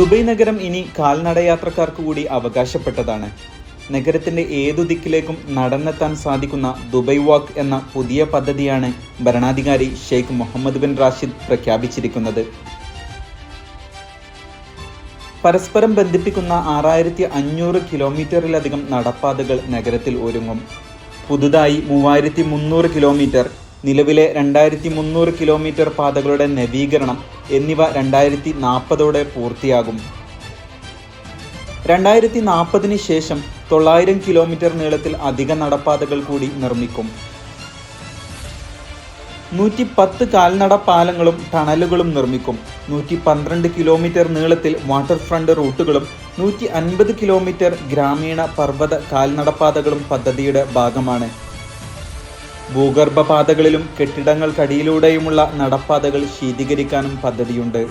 Dubai നഗരം ഇനി കാൽനടയാത്രക്കാർക്ക് കൂടി അവകാശപ്പെട്ടതാണ്. നഗരത്തിന്റെ ഏതു ദിക്കിലേക്കും നടന്നെത്താൻ സാധിക്കുന്ന ദുബൈ വാക്ക് എന്ന പുതിയ പദ്ധതിയാണ് ഭരണാധികാരി ഷെയ്ഖ് മുഹമ്മദ് ബിൻ റാഷിദ് പ്രഖ്യാപിച്ചിരിക്കുന്നത്. പരസ്പരം ബന്ധിപ്പിക്കുന്ന 6500 കിലോമീറ്ററിലധികം നടപ്പാതകൾ നഗരത്തിൽ ഒരുങ്ങും. പുതുതായി 3300 കിലോമീറ്റർ, നിലവിലെ 2300 കിലോമീറ്റർ പാതകളുടെ നവീകരണം എന്നിവ 2040 പൂർത്തിയാകും. 2040 ശേഷം 900 കിലോമീറ്റർ നീളത്തിൽ അധിക നടപ്പാതകൾ കൂടി നിർമ്മിക്കും. 110 കാൽനട പാലങ്ങളും ടണലുകളും നിർമ്മിക്കും. 112 കിലോമീറ്റർ നീളത്തിൽ വാട്ടർ ഫ്രണ്ട് റൂട്ടുകളും 150 കിലോമീറ്റർ ഗ്രാമീണ പർവ്വത കാൽനടപ്പാതകളും പദ്ധതിയുടെ ഭാഗമാണ്. ഭൂഗർഭ പാതകളിലും കെട്ടിടങ്ങൾക്കടിയിലൂടെയുമുള്ള നടപ്പാതകൾ ശീതീകരിക്കാനും പദ്ധതിയുണ്ട്.